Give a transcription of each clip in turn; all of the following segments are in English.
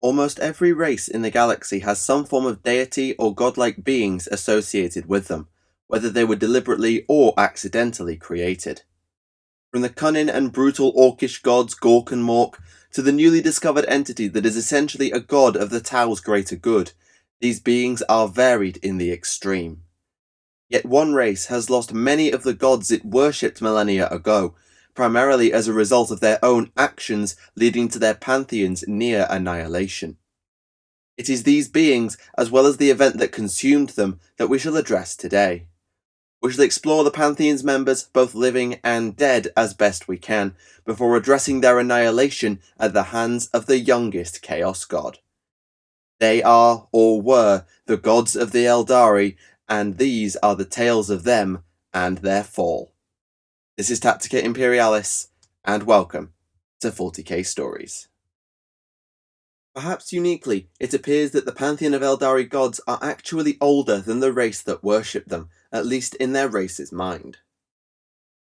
Almost every race in the galaxy has some form of deity or godlike beings associated with them, whether they were deliberately or accidentally created. From the cunning and brutal orcish gods Gork and Mork, to the newly discovered entity that is essentially a god of the Tau's greater good, these beings are varied in the extreme. Yet one race has lost many of the gods it worshipped millennia ago, primarily as a result of their own actions leading to their pantheon's near annihilation. It is these beings, as well as the event that consumed them, that we shall address today. We shall explore the Pantheon's members, both living and dead, as best we can, before addressing their annihilation at the hands of the youngest Chaos God. They are, or were, the gods of the Aeldari, and these are the tales of them and their fall. This is Tactica Imperialis, and welcome to 40k Stories. Perhaps uniquely, it appears that the pantheon of Eldari gods are actually older than the race that worship them, at least in their race's mind.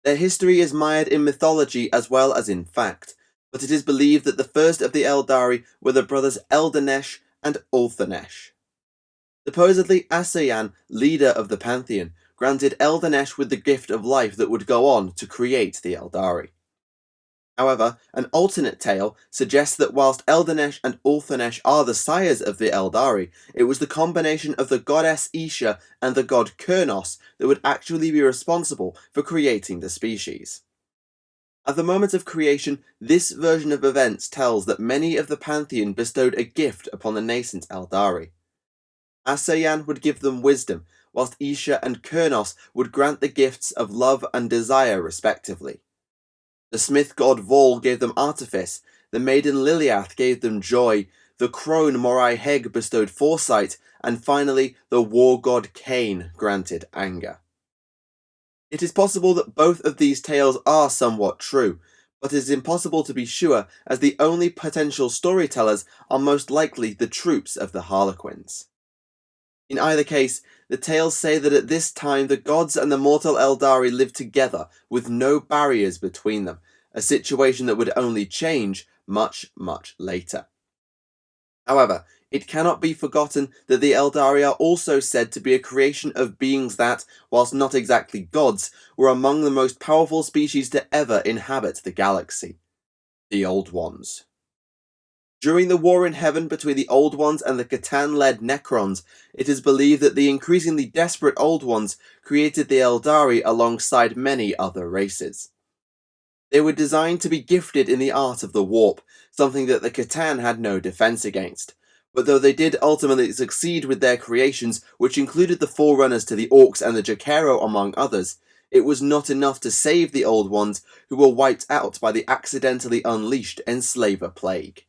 Their history is mired in mythology as well as in fact, but it is believed that the first of the Eldari were the brothers Eldanesh and Ulthanesh. Supposedly Asayan, leader of the pantheon, granted Eldanesh with the gift of life that would go on to create the Eldari. However, an alternate tale suggests that whilst Eldanesh and Ulthanesh are the sires of the Eldari, it was the combination of the goddess Isha and the god Kurnos that would actually be responsible for creating the species. At the moment of creation, this version of events tells that many of the pantheon bestowed a gift upon the nascent Eldari. Asayan would give them wisdom, whilst Isha and Kurnos would grant the gifts of love and desire respectively. The smith god Vol gave them artifice, the maiden Liliath gave them joy, the crone Morai Heg bestowed foresight, and finally the war god Kane granted anger. It is possible that both of these tales are somewhat true, but it is impossible to be sure as the only potential storytellers are most likely the troops of the Harlequins. In either case, the tales say that at this time the gods and the mortal Eldari lived together with no barriers between them, a situation that would only change much, much later. However, it cannot be forgotten that the Eldari are also said to be a creation of beings that, whilst not exactly gods, were among the most powerful species to ever inhabit the galaxy. The Old Ones. During the war in heaven between the Old Ones and the Catan-led Necrons, it is believed that the increasingly desperate Old Ones created the Eldari alongside many other races. They were designed to be gifted in the art of the warp, something that the Catan had no defense against. But though they did ultimately succeed with their creations, which included the forerunners to the Orcs and the Jakero among others, it was not enough to save the Old Ones, who were wiped out by the accidentally unleashed Enslaver Plague.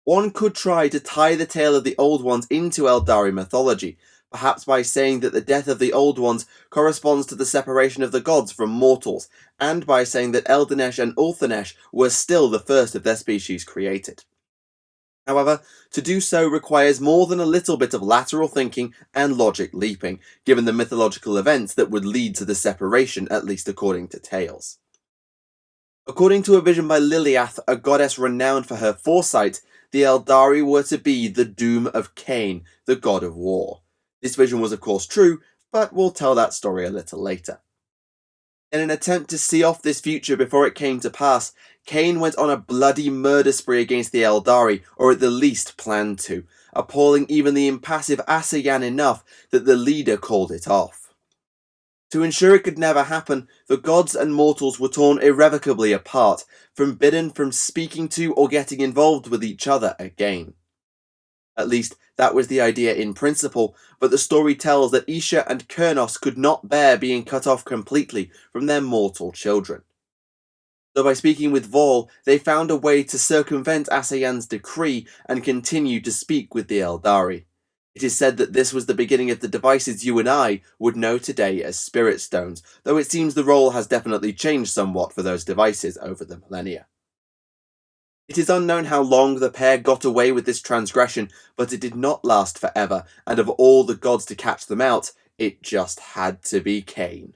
One could try to tie the tale of the Old Ones into Eldari mythology, perhaps by saying that the death of the Old Ones corresponds to the separation of the gods from mortals, and by saying that Eldanesh and Ulthanesh were still the first of their species created. However, to do so requires more than a little bit of lateral thinking and logic leaping, given the mythological events that would lead to the separation, at least according to tales. According to a vision by Liliath, a goddess renowned for her foresight, the Aeldari were to be the doom of Kane, the god of war. This vision was of course true, but we'll tell that story a little later. In an attempt to see off this future before it came to pass, Kane went on a bloody murder spree against the Aeldari, or at the least planned to, appalling even the impassive Asayan enough that the leader called it off. To ensure it could never happen, the gods and mortals were torn irrevocably apart, forbidden from speaking to or getting involved with each other again. At least, that was the idea in principle, but the story tells that Isha and Kurnos could not bear being cut off completely from their mortal children. So by speaking with Vol, they found a way to circumvent Asayan's decree and continue to speak with the Aeldari. It is said that this was the beginning of the devices you and I would know today as Spirit Stones, though it seems the role has definitely changed somewhat for those devices over the millennia. It is unknown how long the pair got away with this transgression, but it did not last forever, and of all the gods to catch them out, it just had to be Kane.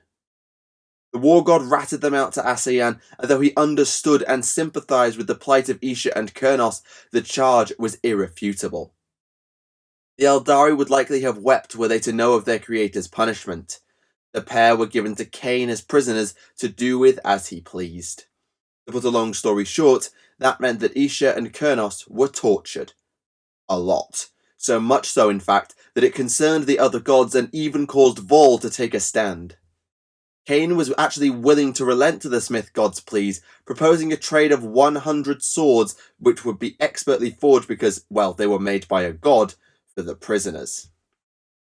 The war god ratted them out to Asayan, and though he understood and sympathized with the plight of Isha and Kurnos, the charge was irrefutable. The Aeldari would likely have wept were they to know of their creator's punishment. The pair were given to Kane as prisoners to do with as he pleased. To put a long story short, that meant that Isha and Kurnos were tortured. A lot. So much so, in fact, that it concerned the other gods and even caused Vol to take a stand. Kane was actually willing to relent to the Smith god's pleas, proposing a trade of 100 swords, which would be expertly forged because, well, they were made by a god, for the prisoners.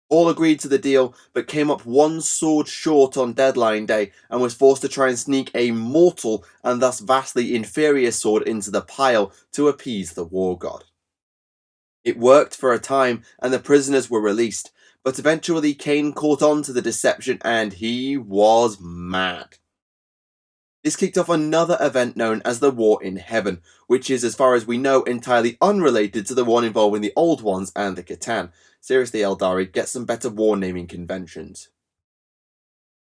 All agreed to the deal, but came up one sword short on deadline day and was forced to try and sneak a mortal and thus vastly inferior sword into the pile to appease the war god. It worked for a time and the prisoners were released, but eventually Kane caught on to the deception and he was mad. This kicked off another event known as the War in Heaven, which is, as far as we know, entirely unrelated to the one involving the Old Ones and the Catan. Seriously, Aeldari, get some better war naming conventions.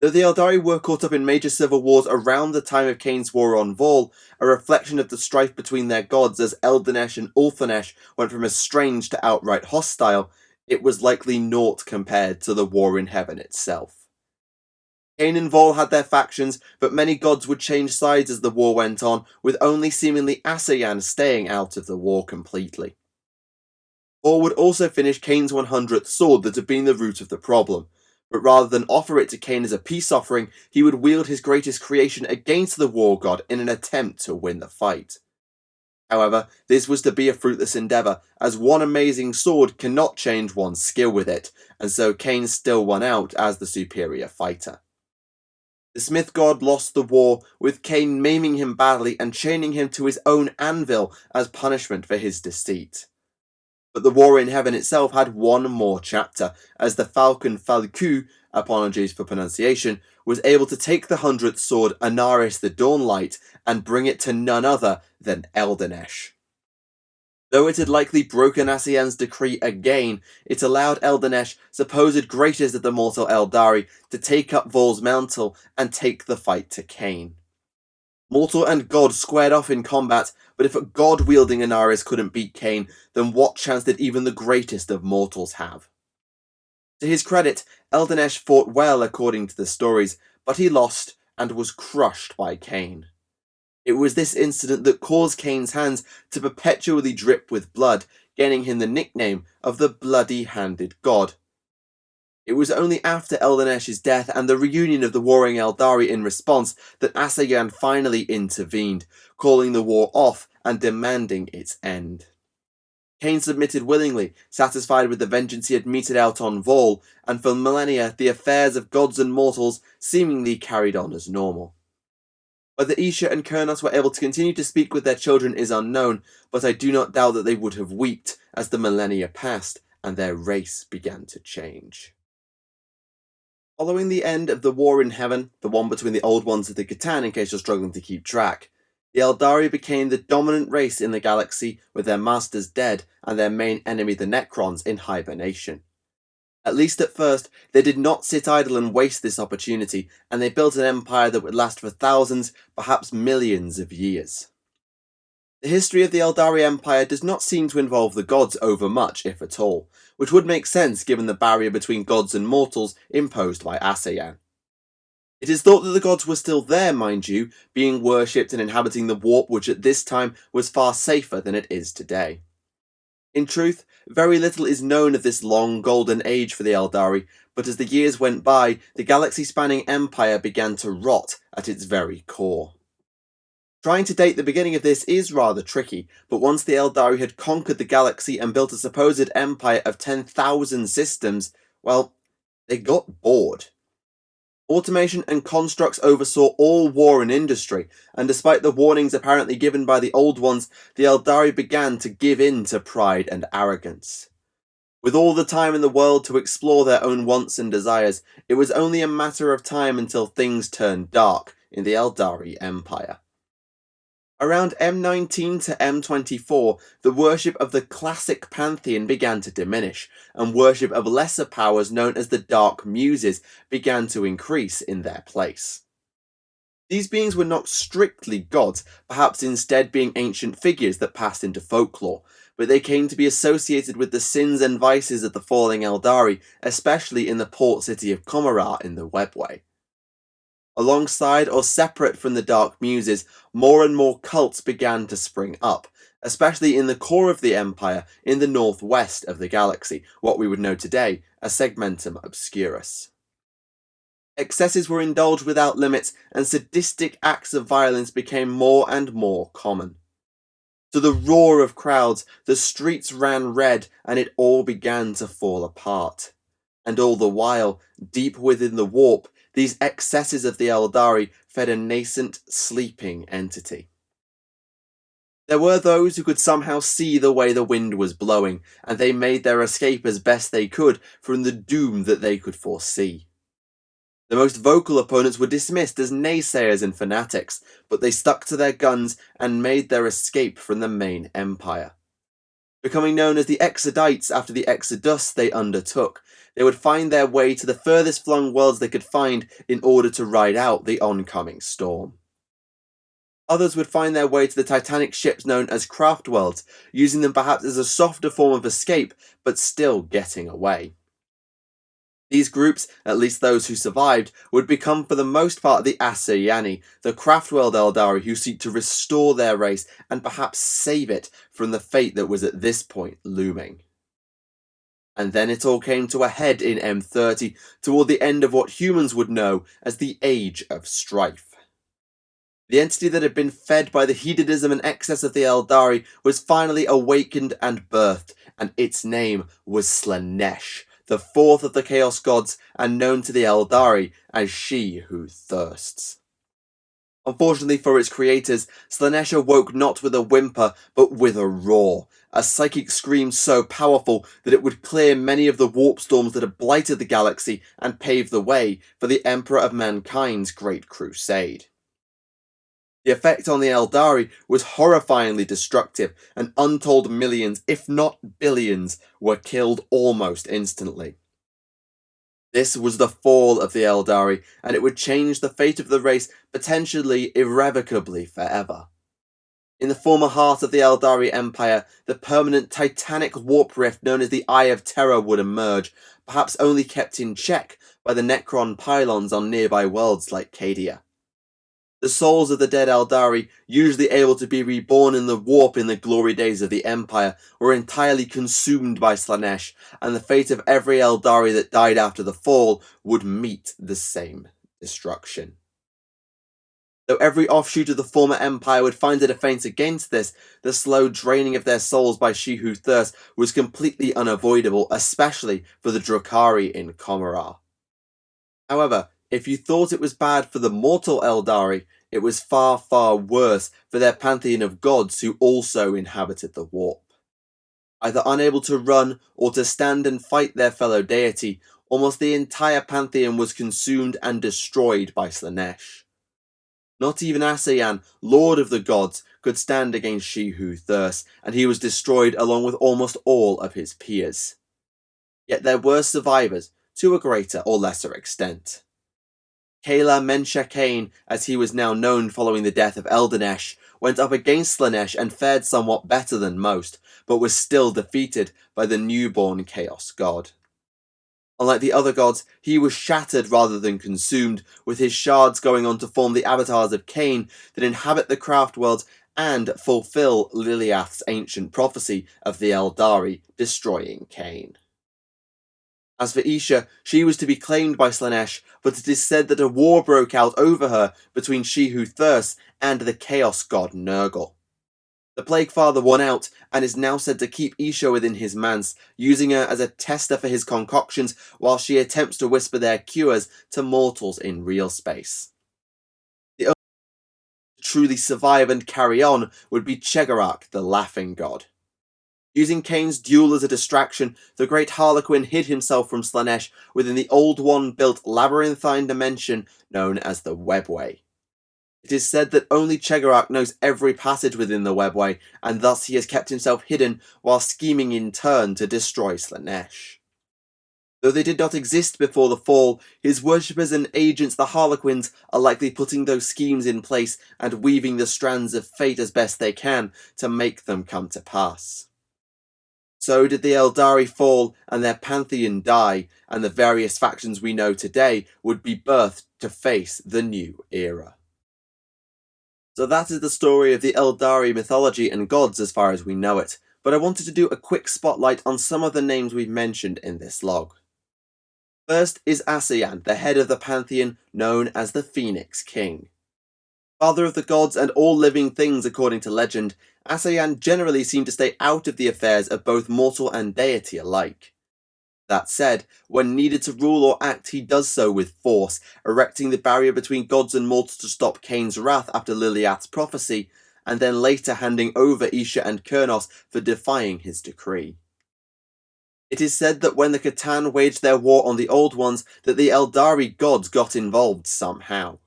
Though the Aeldari were caught up in major civil wars around the time of Kane's war on Vol, a reflection of the strife between their gods as Eldanesh and Ulthanesh went from estranged to outright hostile, it was likely naught compared to the War in Heaven itself. Kane and Vol had their factions, but many gods would change sides as the war went on, with only seemingly Asayan staying out of the war completely. Vol would also finish Kane's 100th sword that had been the root of the problem, but rather than offer it to Kane as a peace offering, he would wield his greatest creation against the war god in an attempt to win the fight. However, this was to be a fruitless endeavour, as one amazing sword cannot change one's skill with it, and so Kane still won out as the superior fighter. The Smith god lost the war, with Kane maiming him badly and chaining him to his own anvil as punishment for his deceit. But the War in Heaven itself had one more chapter, as the Falcon Falcu, apologies for pronunciation, was able to take the 100th sword Anaris the Dawnlight and bring it to none other than Eldanesh. Though it had likely broken Asayan's decree again, it allowed Eldanesh, supposed greatest of the mortal Aeldari, to take up Vol's mantle and take the fight to Kane. Mortal and god squared off in combat, but if a god-wielding Anaris couldn't beat Kane, then what chance did even the greatest of mortals have? To his credit, Eldanesh fought well according to the stories, but he lost and was crushed by Kane. It was this incident that caused Kane's hands to perpetually drip with blood, gaining him the nickname of the Bloody-Handed God. It was only after Eldanesh's death and the reunion of the warring Aeldari in response that Asayan finally intervened, calling the war off and demanding its end. Kane submitted willingly, satisfied with the vengeance he had meted out on Vol, and for millennia the affairs of gods and mortals seemingly carried on as normal. Whether Isha and Kurnos were able to continue to speak with their children is unknown, but I do not doubt that they would have wept as the millennia passed and their race began to change. Following the end of the War in Heaven, the one between the Old Ones and the Catan in case you're struggling to keep track, the Aeldari became the dominant race in the galaxy with their masters dead and their main enemy the Necrons in hibernation. At least at first, they did not sit idle and waste this opportunity, and they built an empire that would last for thousands, perhaps millions of years. The history of the Aeldari Empire does not seem to involve the gods overmuch, if at all, which would make sense given the barrier between gods and mortals imposed by Asayan. It is thought that the gods were still there, mind you, being worshipped and inhabiting the warp which at this time was far safer than it is today. In truth, very little is known of this long golden age for the Aeldari, but as the years went by, the galaxy-spanning empire began to rot at its very core. Trying to date the beginning of this is rather tricky, but once the Aeldari had conquered the galaxy and built a supposed empire of 10,000 systems, well, they got bored. Automation and constructs oversaw all war and industry, and despite the warnings apparently given by the Old Ones, the Aeldari began to give in to pride and arrogance. With all the time in the world to explore their own wants and desires, it was only a matter of time until things turned dark in the Aeldari Empire. Around M19 to M24, the worship of the classic pantheon began to diminish, and worship of lesser powers known as the Dark Muses began to increase in their place. These beings were not strictly gods, perhaps instead being ancient figures that passed into folklore, but they came to be associated with the sins and vices of the falling Aeldari, especially in the port city of Commorragh in the Webway. Alongside or separate from the Dark Muses, more and more cults began to spring up, especially in the core of the Empire in the northwest of the galaxy, what we would know today as Segmentum Obscurus. Excesses were indulged without limits, and sadistic acts of violence became more and more common. To the roar of crowds, the streets ran red, and it all began to fall apart. And all the while, deep within the warp, these excesses of the Aeldari fed a nascent, sleeping entity. There were those who could somehow see the way the wind was blowing, and they made their escape as best they could from the doom that they could foresee. The most vocal opponents were dismissed as naysayers and fanatics, but they stuck to their guns and made their escape from the main empire. Becoming known as the Exodites after the exodus they undertook, they would find their way to the furthest flung worlds they could find in order to ride out the oncoming storm. Others would find their way to the titanic ships known as craft worlds, using them perhaps as a softer form of escape, but still getting away. These groups, at least those who survived, would become for the most part the Asayani, the craftworld Eldari who seek to restore their race and perhaps save it from the fate that was at this point looming. And then it all came to a head in M30, toward the end of what humans would know as the Age of Strife. The entity that had been fed by the hedonism and excess of the Eldari was finally awakened and birthed, and its name was Slaanesh, the fourth of the Chaos Gods, and known to the Eldari as She Who Thirsts. Unfortunately for its creators, Slaanesh awoke not with a whimper, but with a roar, a psychic scream so powerful that it would clear many of the warp storms that had blighted the galaxy and pave the way for the Emperor of Mankind's Great Crusade. The effect on the Eldari was horrifyingly destructive, and untold millions, if not billions, were killed almost instantly. This was the fall of the Eldari, and it would change the fate of the race potentially irrevocably forever. In the former heart of the Eldari Empire, the permanent titanic warp rift known as the Eye of Terror would emerge, perhaps only kept in check by the Necron pylons on nearby worlds like Cadia. The souls of the dead Eldari, usually able to be reborn in the warp in the glory days of the Empire, were entirely consumed by Slaanesh, and the fate of every Eldari that died after the fall would meet the same destruction. Though every offshoot of the former Empire would find a defense against this, the slow draining of their souls by She Who Thirsts was completely unavoidable, especially for the Drukhari in Commorragh. However, if you thought it was bad for the mortal Eldari, it was far, far worse for their pantheon of gods who also inhabited the warp. Either unable to run or to stand and fight their fellow deity, almost the entire pantheon was consumed and destroyed by Slaanesh. Not even Asayan, lord of the gods, could stand against She Who Thirsts, and he was destroyed along with almost all of his peers. Yet there were survivors, to a greater or lesser extent. Kayla Mensha Kane, as he was now known following the death of Eldanesh, went up against Slaanesh and fared somewhat better than most, but was still defeated by the newborn Chaos God. Unlike the other gods, he was shattered rather than consumed, with his shards going on to form the avatars of Kane that inhabit the craft worlds and fulfill Liliath's ancient prophecy of the Aeldari destroying Kane. As for Isha, she was to be claimed by Slaanesh, but it is said that a war broke out over her between She Who Thirsts and the Chaos God Nurgle. The Plague Father won out, and is now said to keep Isha within his manse, using her as a tester for his concoctions while she attempts to whisper their cures to mortals in real space. The only one to truly survive and carry on would be Chegarak, the Laughing God. Using Kane's duel as a distraction, the great Harlequin hid himself from Slaanesh within the Old One-built labyrinthine dimension known as the Webway. It is said that only Chegarak knows every passage within the Webway, and thus he has kept himself hidden while scheming in turn to destroy Slaanesh. Though they did not exist before the fall, his worshippers and agents, the Harlequins, are likely putting those schemes in place and weaving the strands of fate as best they can to make them come to pass. So did the Aeldari fall and their pantheon die, and the various factions we know today would be birthed to face the new era. So that is the story of the Aeldari mythology and gods as far as we know it, but I wanted to do a quick spotlight on some of the names we've mentioned in this log. First is Asayan, the head of the pantheon known as the Phoenix King. Father of the gods and all living things according to legend, Asayan generally seemed to stay out of the affairs of both mortal and deity alike. That said, when needed to rule or act, he does so with force, erecting the barrier between gods and mortals to stop Kane's wrath after Liliath's prophecy, and then later handing over Isha and Kurnos for defying his decree. It is said that when the Catan waged their war on the Old Ones, that the Aeldari gods got involved somehow.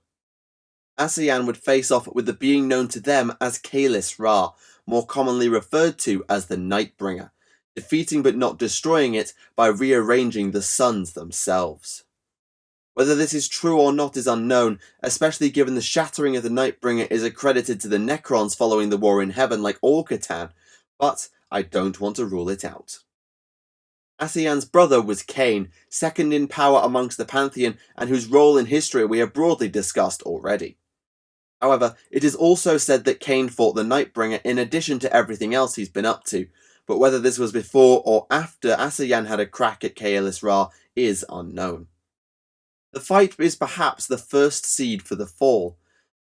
Asayan would face off with the being known to them as Kalis Ra, more commonly referred to as the Nightbringer, defeating but not destroying it by rearranging the suns themselves. Whether this is true or not is unknown, especially given the shattering of the Nightbringer is accredited to the Necrons following the war in heaven like all Catan, but I don't want to rule it out. Asayan's brother was Kane, second in power amongst the Pantheon, and whose role in history we have broadly discussed already. However, it is also said that Kane fought the Nightbringer in addition to everything else he's been up to, but whether this was before or after Asayan had a crack at Kalis Ra is unknown. The fight is perhaps the first seed for the fall.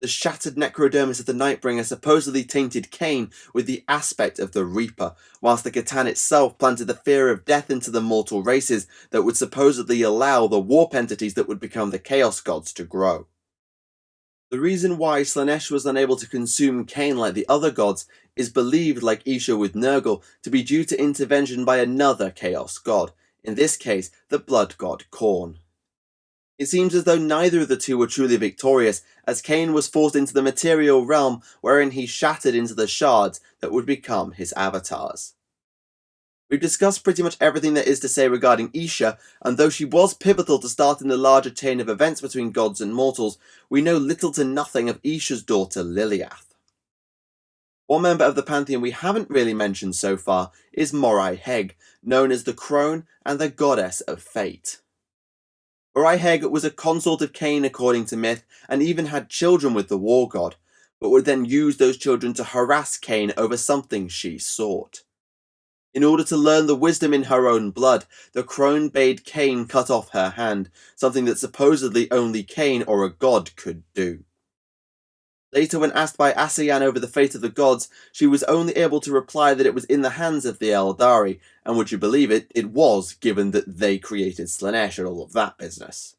The shattered necrodermis of the Nightbringer supposedly tainted Kane with the aspect of the Reaper, whilst the Catan itself planted the fear of death into the mortal races that would supposedly allow the warp entities that would become the Chaos Gods to grow. The reason why Slaanesh was unable to consume Kane like the other gods is believed, like Isha with Nurgle, to be due to intervention by another Chaos God, in this case the blood god Khorne. It seems as though neither of the two were truly victorious, as Kane was forced into the material realm wherein he shattered into the shards that would become his avatars. We've discussed pretty much everything there is to say regarding Isha, and though she was pivotal to starting the larger chain of events between gods and mortals, we know little to nothing of Isha's daughter Liliath. One member of the Pantheon we haven't really mentioned so far is Morai Heg, known as the Crone and the Goddess of Fate. Morai Heg was a consort of Kane according to myth, and even had children with the War God, but would then use those children to harass Kane over something she sought. In order to learn the wisdom in her own blood, the crone bade Kane cut off her hand, something that supposedly only Kane or a god could do. Later, when asked by Asayan over the fate of the gods, she was only able to reply that it was in the hands of the Aeldari, and would you believe it, it was, given that they created Slaanesh and all of that business.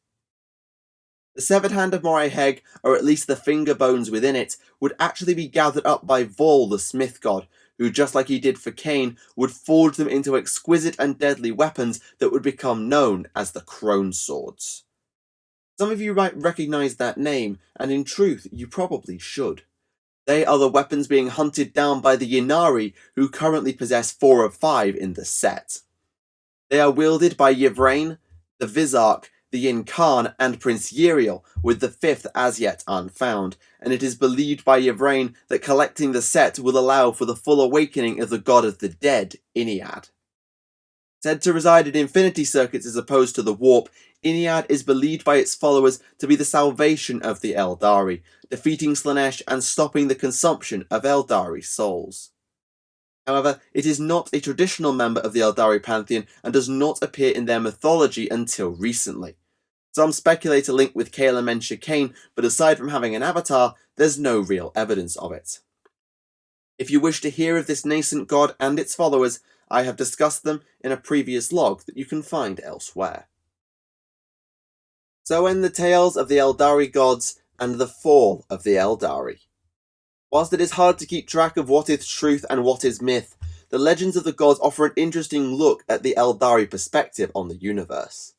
The severed hand of Morai Heg, or at least the finger bones within it, would actually be gathered up by Vol, the smith god, who, just like he did for Kane, would forge them into exquisite and deadly weapons that would become known as the Crone Swords. Some of you might recognise that name, and in truth you probably should. They are the weapons being hunted down by the Ynnari, who currently possess 4 of 5 in the set. They are wielded by Yvraine, the Vizarch, the Yin-Khan, and Prince Uriel, with the 5th as yet unfound, and it is believed by Yvraine that collecting the set will allow for the full awakening of the god of the dead, Iniad. Said to reside in infinity circuits as opposed to the warp, Iniad is believed by its followers to be the salvation of the Aeldari, defeating Slaanesh and stopping the consumption of Aeldari souls. However, it is not a traditional member of the Aeldari pantheon and does not appear in their mythology until recently. Some speculate a link with Caleb and Kane, but aside from having an avatar, there's no real evidence of it. If you wish to hear of this nascent god and its followers, I have discussed them in a previous log that you can find elsewhere. So end the tales of the Aeldari gods and the fall of the Aeldari. Whilst it is hard to keep track of what is truth and what is myth, the legends of the gods offer an interesting look at the Aeldari perspective on the universe.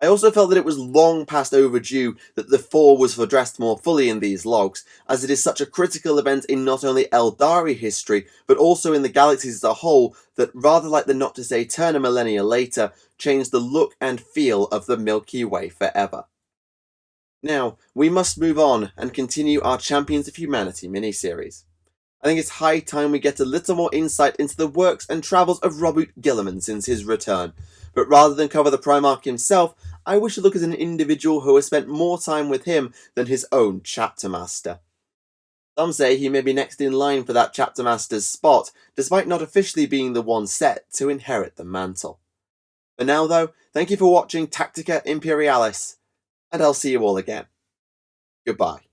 I also felt that it was long past overdue that the Fall was addressed more fully in these logs, as it is such a critical event in not only Aeldari history, but also in the galaxies as a whole, that rather like the not to say turn a millennia later, changed the look and feel of the Milky Way forever. Now, we must move on and continue our Champions of Humanity miniseries. I think it's high time we get a little more insight into the works and travels of Robert Gilliman since his return, but rather than cover the Primarch himself, I wish to look at an individual who has spent more time with him than his own Chapter Master. Some say he may be next in line for that Chapter Master's spot, despite not officially being the one set to inherit the mantle. For now though, thank you for watching Tactica Imperialis, and I'll see you all again. Goodbye.